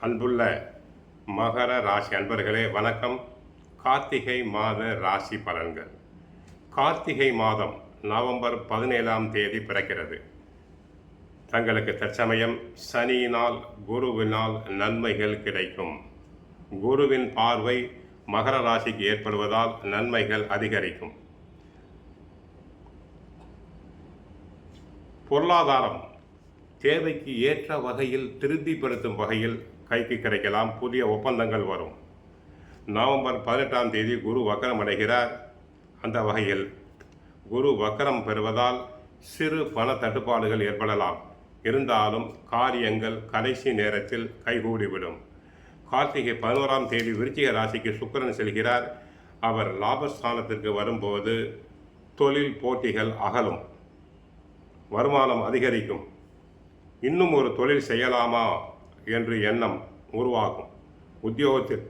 அன்புள்ள மகர ராசி அன்பர்களே வணக்கம். கார்த்திகை மாத ராசி பலன்கள். கார்த்திகை மாதம் நவம்பர் 17ஆம் தேதி பிறக்கிறது. தங்களுக்கு தற்சமயம் சனியினால் குருவினால் நன்மைகள் கிடைக்கும். குருவின் பார்வை மகர ராசிக்கு ஏற்படுவதால் நன்மைகள் அதிகரிக்கும். பொருளாதாரம் தேவைக்கு ஏற்ற வகையில் திருப்திப்படுத்தும் வகையில் கைக்கு கிடைக்கலாம். புதிய ஒப்பந்தங்கள் வரும். நவம்பர் 18ஆம் தேதி குரு வக்கரம் அடைகிறார். அந்த வகையில் குரு வக்கரம் பெறுவதால் சிறு பண தட்டுப்பாடுகள் ஏற்படலாம். இருந்தாலும் காரியங்கள் கடைசி நேரத்தில் கைகூடிவிடும். கார்த்திகை 11ஆம் தேதி விருச்சிக ராசிக்கு சுக்கிரன் செல்கிறார். அவர் லாபஸ்தானத்திற்கு வரும்போது தொழில் போட்டிகள் அகலும், வருமானம் அதிகரிக்கும். இன்னும் ஒரு தொழில் செய்யலாமா என்று எண்ணம் உருவாகும். உத்தியோகத்தில்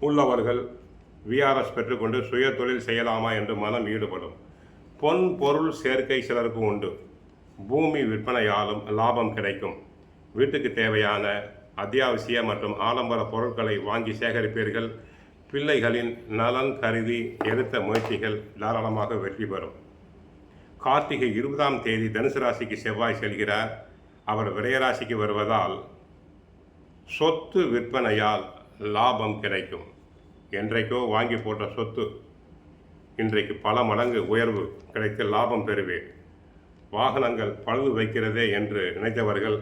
உள்ளவர்கள் விஆர்எஸ் பெற்றுக்கொண்டு சுய தொழில் செய்யலாமா என்று மனம் ஈடுபடும். பொன் பொருள் சேர்க்கை சிலருக்கு உண்டு. பூமி விற்பனையாலும் லாபம் கிடைக்கும். வீட்டுக்கு தேவையான அத்தியாவசிய மற்றும் ஆடம்பர பொருட்களை வாங்கி சேகரிப்பீர்கள். பிள்ளைகளின் நலன் கருதி எடுத்த முயற்சிகள் தாராளமாக வெற்றி பெறும். கார்த்திகை 20ஆம் தேதி தனுசு ராசிக்கு செவ்வாய் செல்கிறார். அவர் விரையராசிக்கு வருவதால் சொத்து விற்பனையால் லாபம் கிடைக்கும். என்றைக்கோ வாங்கி போட்ட சொத்து இன்றைக்கு பல மடங்கு உயர்வு கிடைத்து லாபம் பெறுவீர். வாகனங்கள் பழுது வைக்கிறதே என்று நினைத்தவர்கள்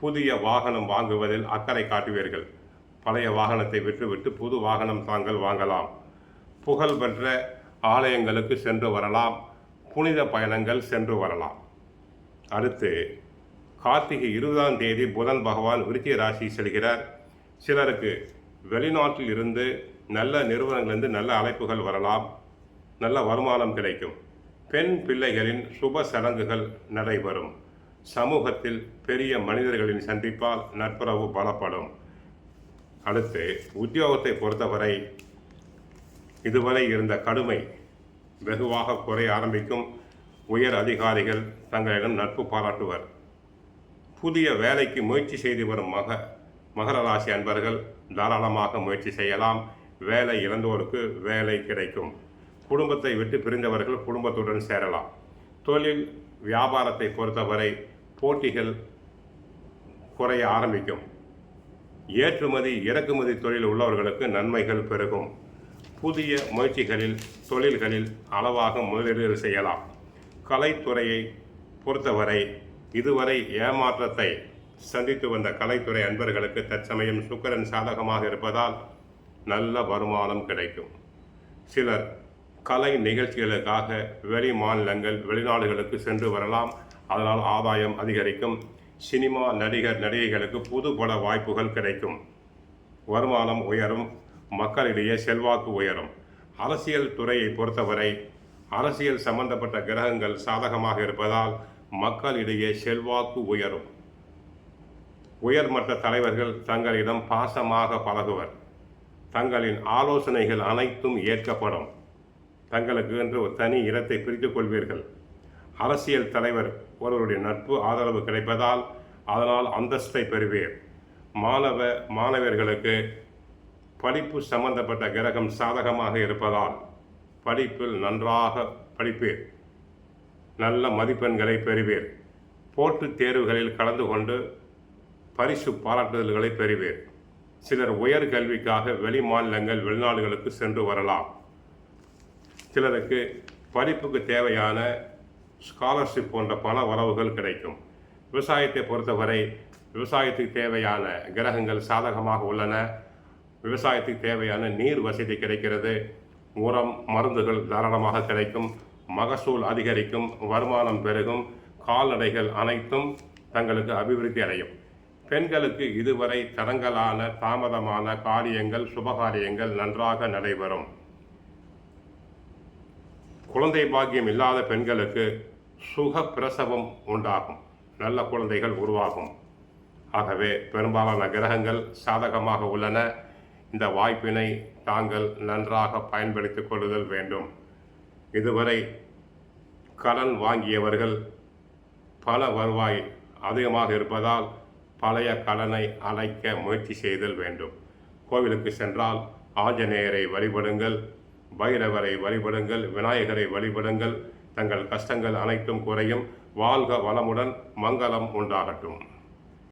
புதிய வாகனம் வாங்குவதில் அக்கறை காட்டுவீர்கள். பழைய வாகனத்தை விட்டுவிட்டு புது வாகனம் தாங்கள் வாங்கலாம். புகழ்பெற்ற ஆலயங்களுக்கு சென்று வரலாம். புனித பயணங்கள் சென்று வரலாம். அடுத்து கார்த்திகை 20ஆம் தேதி புதன் பகவான் விருச்சிக ராசி செல்கிறார். சிலருக்கு வெளிநாட்டில் இருந்து நல்ல நிறுவனங்களிலிருந்து நல்ல அழைப்புகள் வரலாம். நல்ல வருமானம் கிடைக்கும். பெண் பிள்ளைகளின் சுப சடங்குகள் நடைபெறும். சமூகத்தில் பெரிய மனிதர்களின் சந்திப்பால் நட்புறவு பலப்படும். அடுத்து உத்தியோகத்தை பொறுத்தவரை இதுவரை இருந்த கடுமை வெகுவாக குறைய ஆரம்பிக்கும். உயர் அதிகாரிகள் தங்களிடம் நட்பு பாராட்டுவர். புதிய வேலைக்கு முயற்சி செய்து வரும் மகர ராசி அன்பர்கள் தாராளமாக முயற்சி செய்யலாம். வேலை இழந்தோருக்கு வேலை கிடைக்கும். குடும்பத்தை விட்டு பிரிந்தவர்கள் குடும்பத்துடன் சேரலாம். தொழில் வியாபாரத்தை பொறுத்தவரை போட்டிகள் குறைய ஆரம்பிக்கும். ஏற்றுமதி இறக்குமதி தொழில் உள்ளவர்களுக்கு நன்மைகள் பெருகும். புதிய முயற்சிகளில் தொழில்களில் அளவாக முதலீடுகள் செய்யலாம். கலைத்துறையை பொறுத்தவரை இதுவரை ஏமாற்றத்தை சந்தித்து வந்த கலைத்துறை அன்பர்களுக்கு தற்சமயம் சுக்கிரன் சாதகமாக இருப்பதால் நல்ல வருமானம் கிடைக்கும். சிலர் கலை நிகழ்ச்சிகளுக்காக வெளி மாநிலங்கள் வெளிநாடுகளுக்கு சென்று வரலாம். அதனால் ஆதாயம் அதிகரிக்கும். சினிமா நடிகர் நடிகைகளுக்கு புது பட வாய்ப்புகள் கிடைக்கும். வருமானம் உயரும். மக்களிடையே செல்வாக்கு உயரும். அரசியல் துறையை பொறுத்தவரை அரசியல் சம்பந்தப்பட்ட கிரகங்கள் சாதகமாக இருப்பதால் மக்களிடையே செல்வாக்கு உயரும். உயர்மட்ட தலைவர்கள் தங்களிடம் பாசமாக பழகுவர். தங்களின் ஆலோசனைகள் அனைத்தும் ஏற்கப்படும். தங்களுக்கு என்று ஒரு தனி இடத்தை பிரித்துக் கொள்வீர்கள். அரசியல் தலைவர் ஒருவருடைய நட்பு ஆதரவு கிடைப்பதால் அதனால் அந்தஸ்தை பெறுவீர். மாணவர்களுக்கு படிப்பு சம்பந்தப்பட்ட கிரகம் சாதகமாக இருப்பதால் படிப்பில் நன்றாக படிப்பீர். நல்ல மதிப்பெண்களை பெறுவீர். போட்டித் தேர்வுகளில் கலந்து கொண்டு பரிசு பாராட்டுதல்களை பெறுவீர். சிலர் உயர் கல்விக்காக வெளி மாநிலங்கள் வெளிநாடுகளுக்கு சென்று வரலாம். சிலருக்கு படிப்புக்கு தேவையான ஸ்காலர்ஷிப் போன்ற பண வரவுகள் கிடைக்கும். விவசாயத்தை பொறுத்தவரை விவசாயத்துக்கு தேவையான கிரகங்கள் சாதகமாக உள்ளன. விவசாயத்துக்கு தேவையான நீர் வசதி கிடைக்கிறது. உரம் மருந்துகள் தாராளமாக கிடைக்கும். மகசூல் அதிகரிக்கும். வருமானம் பெருகும். கால்நடைகள் அனைத்தும் தங்களுக்கு அபிவிருத்தி அடையும். பெண்களுக்கு இதுவரை தடங்கலான தாமதமான காரியங்கள் சுபகாரியங்கள் நன்றாக நடைபெறும். குழந்தை பாக்கியம் இல்லாத பெண்களுக்கு சுக பிரசவம் உண்டாகும். நல்ல குழந்தைகள் உருவாகும். ஆகவே பெரும்பாலான கிரகங்கள் சாதகமாக உள்ளன. இந்த வாய்ப்பினை தாங்கள் நன்றாக பயன்படுத்திக் கொள்ளுதல் வேண்டும். இதுவரை கடன் வாங்கியவர்கள் பண வருவாய் அதிகமாக இருப்பதால் பழைய கடனை அடைக்க முயற்சி செய்தல் வேண்டும். கோவிலுக்கு சென்றால் ஆஞ்சநேயரை வழிபடுங்கள், பைரவரை வழிபடுங்கள், விநாயகரை வழிபடுங்கள். தங்கள் கஷ்டங்கள் அனைத்தும் குறையும். வாழ்க வளமுடன், மங்களம் உண்டாகட்டும்.